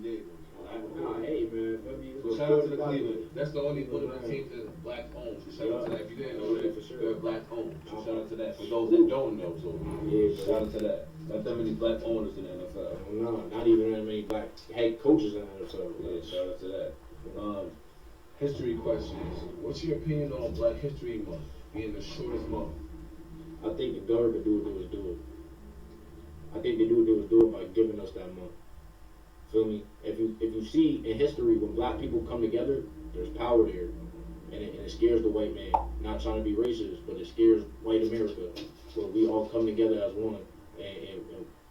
did. Nah, hey man, so shout out to the Cleveland. That's the only one of the teams that's black owned. So shout out to that. If you didn't know that, for sure, they're black owned. So shout out to that. For those that don't know, so yeah, shout out to that. Not that many black owners in the NFL. No, not even that many black head coaches in the NFL. Yeah, shout out to that. History questions. What's your opinion on Black History Month being the shortest month? I think the government do what they was doing. I think they do what they was doing by giving us that month. Feel me? If you see in history when black people come together, there's power there, and it scares the white man. Not trying to be racist, but it scares white America. When we all come together as one, and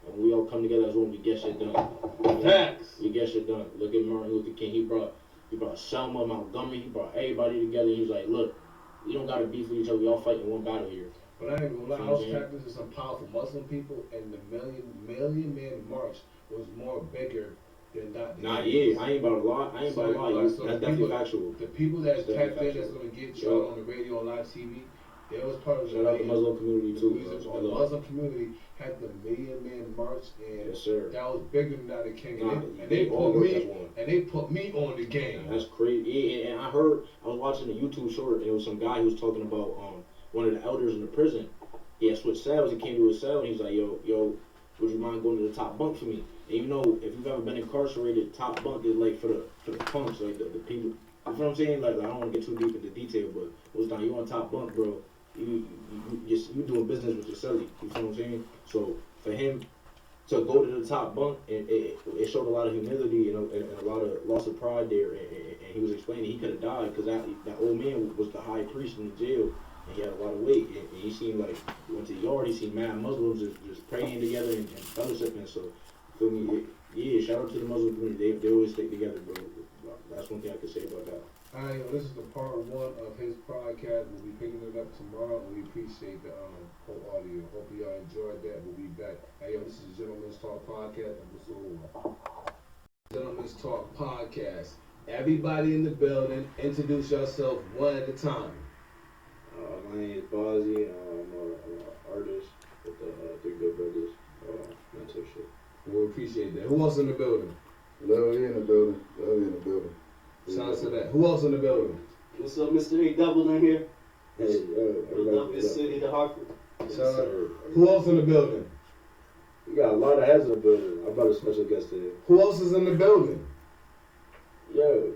when we all come together as one, we get shit done. Facts. We get shit done. Look at Martin Luther King. He brought Selma, Montgomery. He brought everybody together. He was like, look, we don't gotta beef with each other. We all fighting one battle here. But I ain't gonna lie, I was talking to some powerful Muslim people, and the million man march was more bigger than that. Nah, yeah, I ain't about to lie. That's definitely factual. The people that's tapped in, that's gonna get y'all on the radio, on live TV, they was part of the shout out the Muslim community too. The Muslim community had the million man march, and yes, sir. That was bigger than that King. Nah, and they put me on the game. That's crazy. Yeah, and I was watching a YouTube short, and it was some guy who was talking about one of the elders in the prison. He had switched cells. He came to his cell, and he was like, yo, would you mind going to the top bunk for me? And you know, if you've ever been incarcerated, top bunk is like for the punks, like the people. You know what I'm saying? Like I don't want to get too deep into detail, but it was like you on top bunk, bro. You doing business with your cellie. You know what I'm saying? So for him to go to the top bunk, and it showed a lot of humility and a lot of loss of pride there. And he was explaining he could have died because that old man was the high priest in the jail. And he had a lot of weight, and he seemed like he went to the yard. He seen mad Muslims just praying together and fellowshipping. So, feel me? Yeah, shout out to the Muslim community. They always stick together, bro. That's one thing I can say about that. All right, this is the part one of his podcast. We'll be picking it up tomorrow, and we appreciate the whole audio. Hope y'all enjoyed that. We'll be back. Hey, yo, this is Gentleman's Talk Podcast, episode 1. Gentleman's Talk Podcast. Everybody in the building, introduce yourself one at a time. My name is Bozzy. I'm an artist with the Three Good Brothers mentorship. We appreciate that. Who else in the building? Love in the building. Shout out to that. Who else in the building? What's up, Mr. A Double in here? Hey, Philadelphia City to Hartford. Shout out. Who else in the building? We got a lot of heads in the building. I brought a special guest today. Who else is in the building? Yo,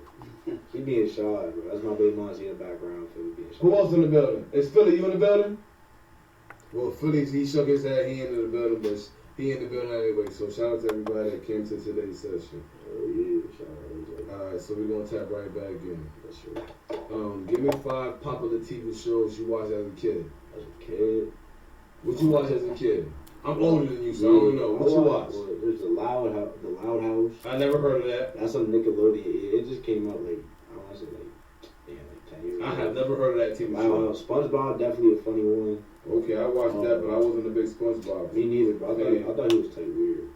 he being shy, bro. That's my baby mom. She in the background. Philly being shy. Who else in the building? Is Philly you in the building? Well, Philly, he shook his head. He ain't in the building, but he in the building anyway. So shout out to everybody that came to today's session. Oh yeah, shout out. All right, so we're gonna tap right back in. That's true. Give me 5 popular TV shows you watched as a kid. As a kid, what you watch as a kid? I'm older than you, so I don't know. What you watch? Well, there's the Loud House. I never heard of that. That's on Nickelodeon. It just came out like I want to say like 10 years ago. I have never heard of that TV show. Loud House. SpongeBob, definitely a funny one. Okay, I watched that, but I wasn't a big SpongeBob. Me neither, but I thought he was type weird.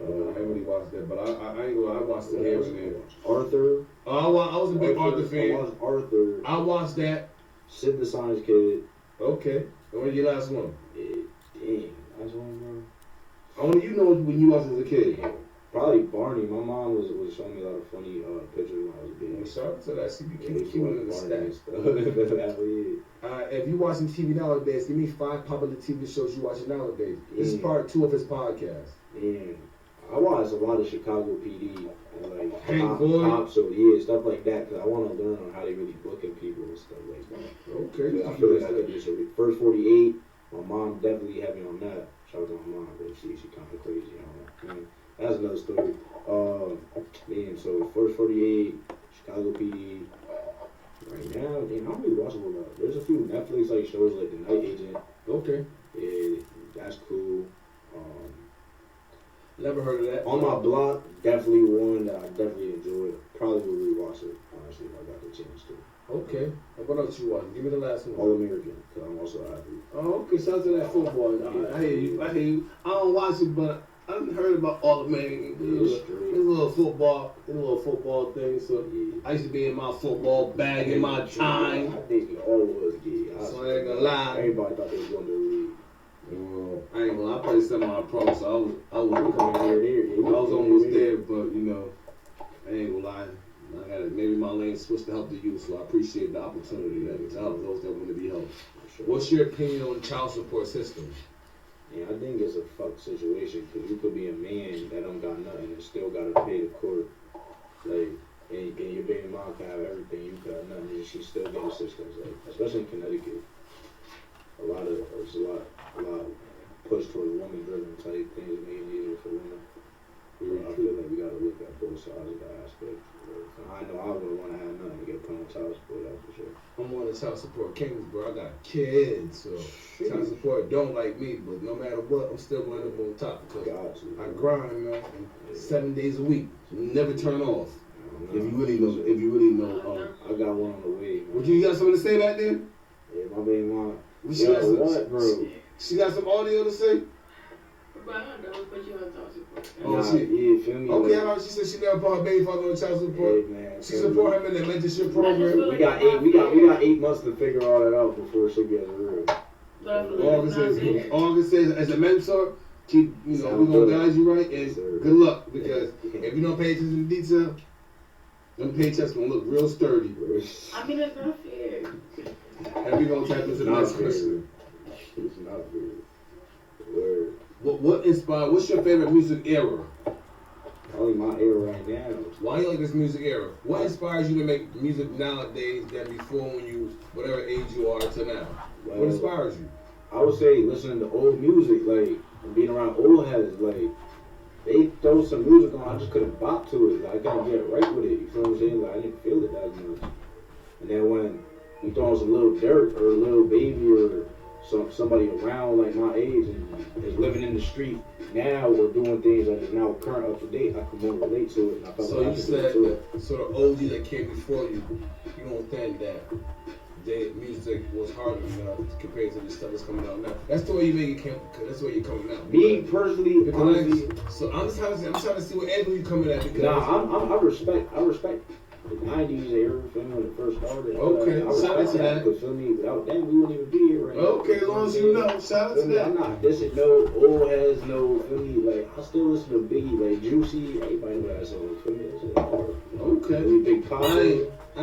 I haven't really watched that, but I ain't gonna. I watched it here and there. Arthur. I was a big Arthur fan. I watched Arthur. I watched that. Sid the Science Kid. Okay. And when's your last one? Dang, last one, bro. Only you know when you watched as a kid. Probably Barney. My mom was showing me a lot of funny pictures when I was a kid. Shout out to that. See, you keep it in the stats. If you watching TV nowadays, give me 5 popular TV shows you watching nowadays. This is part 2 of his podcast. Yeah. I watch a lot of Chicago PD and like Hank so yeah, stuff like that because I want to learn on how they really booking people and stuff like that. Okay. I feel like I could do so. First 48, my mom definitely had me on that. Shout out to my mom, but she kind of crazy. I mean, that's another story. Man, so first 48, Chicago PD. Right now, I don't really watch a whole lot. There's a few Netflix like shows like The Night Agent. Okay. Yeah, that's cool. Never heard of that. On My Block, definitely one that I definitely enjoyed. Probably will rewatch it, honestly, if I got the chance to. Okay. What else you watch? Give me the last one. All American, because I'm also an athlete. Oh, okay. Shout out to that football. I hear you. I don't watch it, but I heard about All American. It's a little football thing. So yeah. I used to be in my football bag in my time. I think we all was gay. So I ain't gonna lie. Everybody thought they was going to the league. I ain't gonna. I played semi-pro, so I was coming here. I was almost there, but you know, I ain't gonna lie. I got it. Maybe my lane switched to help the youth, so I appreciate the opportunity to help those that want to be helped. Sure. What's your opinion on the child support system? Yeah, I think it's a fuck situation because you could be a man that don't got nothing and still gotta pay the court. Like, and your baby mom can have everything, you got nothing, and she still get assistance. Like, especially in Connecticut, there's a lot push towards woman-driven type things, making it easier for women. I feel like we gotta look at both sides of that aspect. I know I wouldn't want to have nothing to get put on child support, that's for sure. I'm one of the child support kings, bro. I got kids, so child support don't like me, but no matter what, I'm still going up on top because I grind, man, 7 days a week, never turn off. If you really know, I got one on the way. Man. Would you got something to say back there? Yeah, my baby mom. Bro? She got some audio to say? But I don't know, but you on child support. Oh, shit. Yeah, feel me? Okay, like, I know she said she never put her baby father on child support. Yeah, man. She support him in the mentorship program. We got 8 months to figure all that out before she gets real. August says as a mentor, we gonna guide you right and good luck because if you don't pay attention to detail, them paychecks gonna look real sturdy. I mean, it's not fair. And we gonna tap into the next question. It's not fair. Word. What's your favorite music era? Probably my era right now. Why you like this music era? What inspires you to make music nowadays than before when you, whatever age you are to now? What inspires you? I would say listening to old music, like, and being around old heads, like, they throw some music on, I just couldn't bop to it. Like, I couldn't get right with it, you feel what I'm saying? Like, I didn't feel it that much. And then when you throw on some Little Dirt or Little Baby or somebody around like my age and is living in the street now or doing things that is now current up to date, I could more relate to it. And I felt so like you I could said relate to it. So the OG that came before you don't think that their music was hard enough compared to the stuff that's coming out now. That's the way you make it. That's the way you're coming out. Me personally, honestly, so I'm trying to see what angle you coming at because I respect the 90s era, when it first started. Okay, shout out to that. Because feel me, without them, we wouldn't even be here right now. Okay, as long as you know, shout out to that. I'm not dissing no old heads, no, feel me, like, I still listen to Biggie, like, Juicy, everybody know that song, feel me, that's hard. Okay. Really Big Pop. I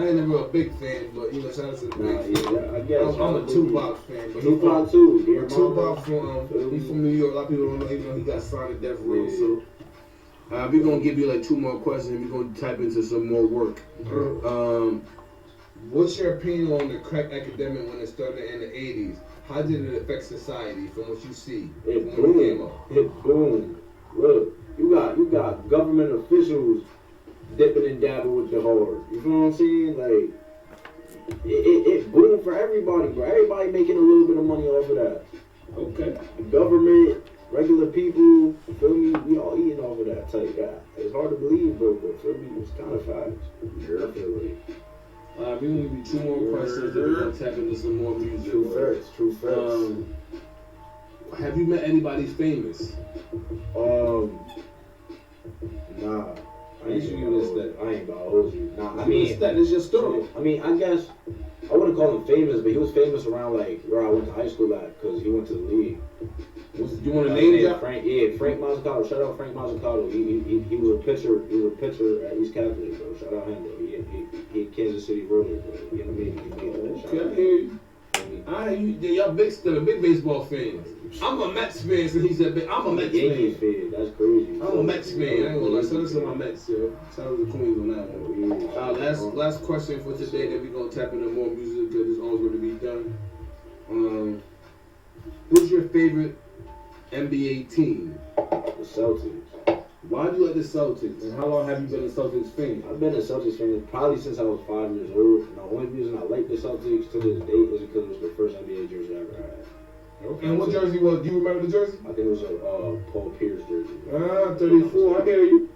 ain't never a big fan, but, shout out to the big fan. Yeah, I guess. I'm a Tupac fan. But Tupac, too. Tupac he's from New York. A lot of people don't know, even though he got signed to Death Row, so. We're going to give you like 2 more questions and we're going to type into some more work. What's your opinion on the crack epidemic when it started in the 80s? How did it affect society from what you see? It boomed. Look, you got government officials dipping and dabbing with the hard. You feel what I'm saying? Like, it boomed for everybody, bro. Everybody making a little bit of money off of that. Okay. The government, regular people, feel me? We all eating off of that type guy. It's hard to believe, bro, but feel me? It's kind of facts. I feel like. We're going to do 2 more questions, then we're going to tap into some more music. True facts. Have you met anybody famous? Nah. I ain't gonna hold you. Nah, I mean, that is your story. I mean, I guess I wouldn't call him famous, but he was famous around like where I went to high school at because he went to the league. You want to name that? Frank Mazzucato. Shout out Frank Mazzucato. He was a pitcher. He was a pitcher at East Catholic, bro. Shout out him, bro. He Kansas City Royals, bro. You know what I mean? He made that. Okay, I hear you. Y'all still big baseball fans. I'm a Mets fan, so he said I'm a Mets fan. That's crazy. I'm a Mets fan. I ain't gonna lie. Shout out to my Mets, yo. Shout out to the Queens on that one. Last question for today. Then we gonna tap into more music because it's always going to be done. Who's your favorite NBA team? The Celtics. Why do you like the Celtics? And how long have you been a Celtics fan? I've been a Celtics fan probably since I was 5 years old. And the only reason I like the Celtics to this day is because it was the first NBA jersey I ever had. Okay. And what jersey was? Do you remember the jersey? I think it was a Paul Pierce jersey. 34. I hear you.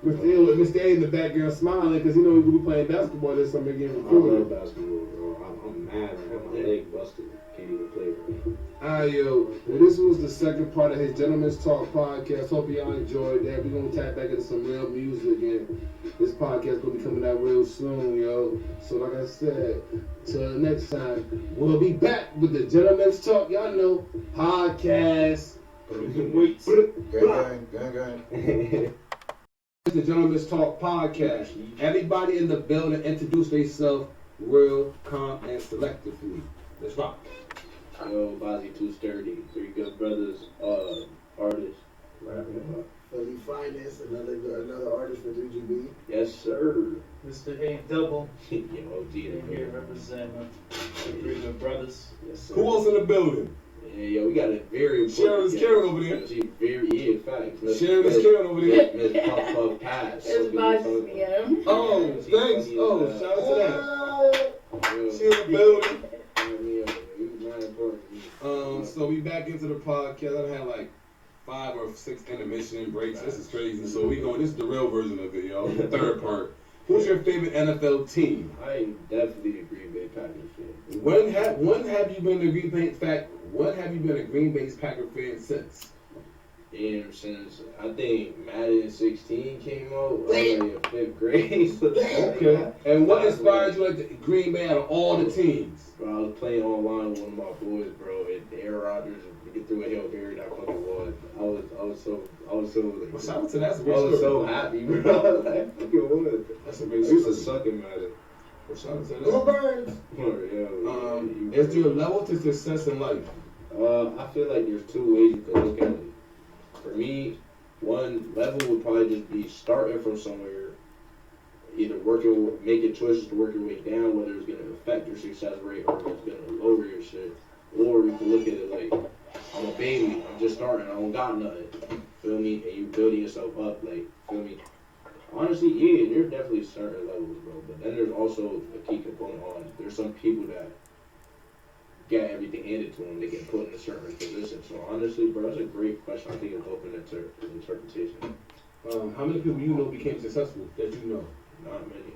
Mr. A in the background smiling because he know we be playing basketball this summer again. I love basketball, bro. I'm mad. I got my leg busted. Can't even play, bro. Alright, yo. Well, this was the second part of his Gentleman's Talk podcast. Hope y'all enjoyed that. We're going to tap back into some real music, and this podcast going to be coming out real soon, yo. So, like I said, till next time, we'll be back with the Gentleman's Talk, y'all know, podcast. Gang, gang. It's the Gentleman's Talk podcast. Everybody in the building introduce themselves real, calm, and selectively. Let's rock. Yo, Bozzy Too Sturdy, three good brothers, artists. Philly Finance, another artist for 3GB. Yes, sir. Mr. A Double, Yo, OG in here representing the three good brothers. Yes, sir. Who else in the building? Yeah, yo, we got a very Sharon is Karen over there. She very, facts. Sharon is Karen over there. Miss Puff Puff Pass. It's Bozzy, yeah. Oh, thanks. Oh, shout out to that. She in the building. So we back into the podcast. I've had like 5 or 6 intermission breaks. This is crazy. So we going. This is the real version of it, y'all. The third part. Who's your favorite NFL team? I definitely a Green Bay Packers fan. When have you been a Green Bay When have you been a Green Bay Packers fan since? And since I think Madden 16 came out, I was like in 5th grade. So Okay. And what inspired you like the Green Bay out of all the teams? Bro, I was playing online with one of my boys, bro, and Aaron Rodgers get through a Hail Mary that fucking was. I was so like, Well, shout out to that. That's a I great was story. so happy, bro. Like, fucking was. That's a I great used to story. suck in Madden. Well, shout out to Go that. Birds! Is there a level to success in life? I feel like there's 2 ways you can look at it. For me, one level would probably just be starting from somewhere, either making choices to work your way down, whether it's going to affect your success rate or it's going to lower your shit. Or you can look at it like, I'm a baby, I'm just starting, I don't got nothing. Feel me? And you building yourself up, like, feel me? Honestly, yeah, there's definitely certain levels, bro. But then there's also a key component on, there's some people that get everything handed to them, they get put in a certain position. So honestly, bro, that's a great question. I think it's open interpretation. How many people you know became successful that you know? Not many.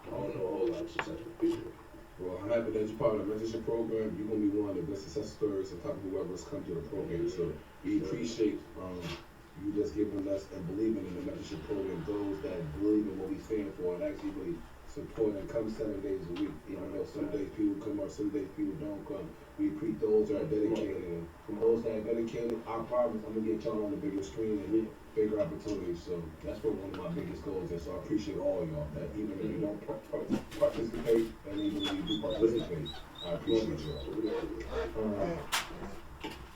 I don't know a whole lot of successful people. Well, I'm happy that you're part of the mentorship program. You're going to be one of the best success stories on top of whoever's come to the program. So we appreciate you just giving us and believing in the mentorship program. Those that believe in what we stand for and actually really support and come 7 days a week. Even though some days people come or some days people don't come. We appreciate those that are dedicated. And from those that are dedicated, I promise I'm going to get y'all on the bigger screen and bigger opportunities. So that's what one of my biggest goals is. So I appreciate all y'all that even if you don't participate and even if you do participate, I appreciate y'all.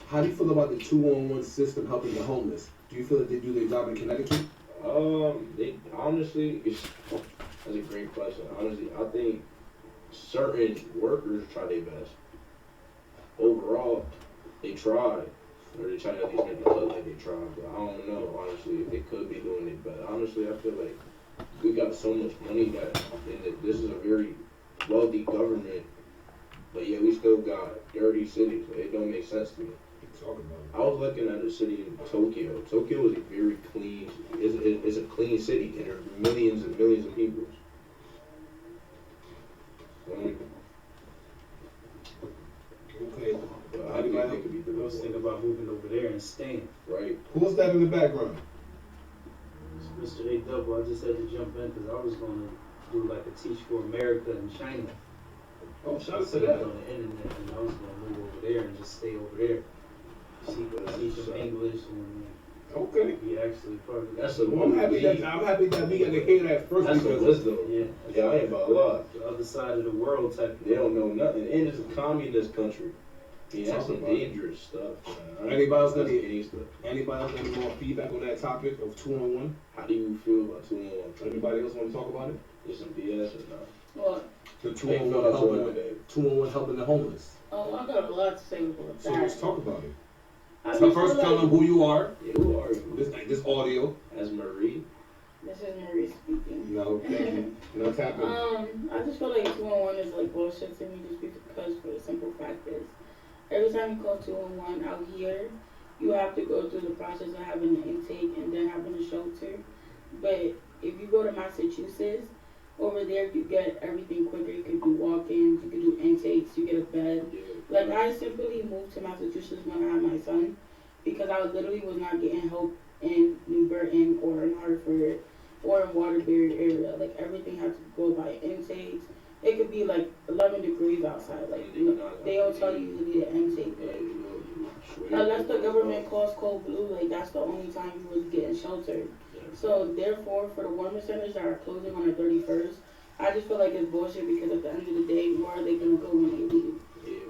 How do you feel about the 2-on-1 system helping the homeless? Do you feel that they do their job in Connecticut? They honestly, that's a great question. Honestly, I think certain workers try their best. Overall, they try. Or they try to at least make it look like they try. But I don't know, honestly, if they could be doing it. But honestly, I feel like we got so much money that this is a very wealthy government. But yeah, we still got dirty cities. It don't make sense to me. Talk about it. I was looking at a city in Tokyo. Tokyo is a very clean, it's a clean city, and there are millions and millions of people. Okay. I think they could be I doing was thinking more. about moving over there and staying. Right? Who's that in the background? It's Mr. A Double, I just had to jump in because I was going to do like a Teach for America in China. Oh, shout I out to seen it that. on the internet, and I was going to move over there and just stay over there. Teach them English and Okay. be actually part of That's the a Well, I'm happy that we got to hear that first That's some because wisdom. yeah, Yeah, I ain't about a lot. the other side of the world type of They don't know nothing. And it's a communist country. Yeah, that's Talk some about it. dangerous stuff. Man. Anybody else That's got any- gangster. anybody else got any more feedback on that topic of 2-on-1? How do you feel about 2-on-1? Anybody else want to talk about it? Is some BS or not? What? The How you feel about 2-on-1? helping the homeless. Oh, I got a lot to say about So that. let's talk about it. I So just first, feel tell them who you are. Yeah, who are you? This audio. As Marie? This is Marie speaking. No, thank you. No tapping. I just feel like 2-on-1 is like bullshit to me just because for the simple fact is every time you call 2-on-1 out here, you have to go through the process of having an intake and then having a shelter. But if you go to Massachusetts, over there you get everything quicker. You can do walk-ins, you can do intakes, you get a bed. Yeah. Like I simply moved to Massachusetts when I had my son because I literally was not getting help in New Britain or in Hartford or in Waterbury area. Like everything had to go by intakes. It could be like 11 degrees outside. Like they'll tell you you need an intake. Like, unless the government calls cold blue, like that's the only time you was getting sheltered. So therefore, for the wellness centers that are closing on the 31st, I just feel like it's bullshit because at the end of the day, where are they gonna go when they leave?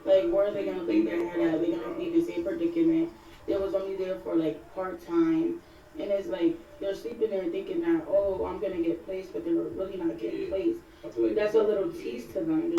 Like, where are they gonna leave their head at? They're gonna be in the same predicament. They was only there for like part time, and it's like they're sleeping there thinking that, oh, I'm gonna get placed, but they're really not getting placed. I feel like That's a little tease to them.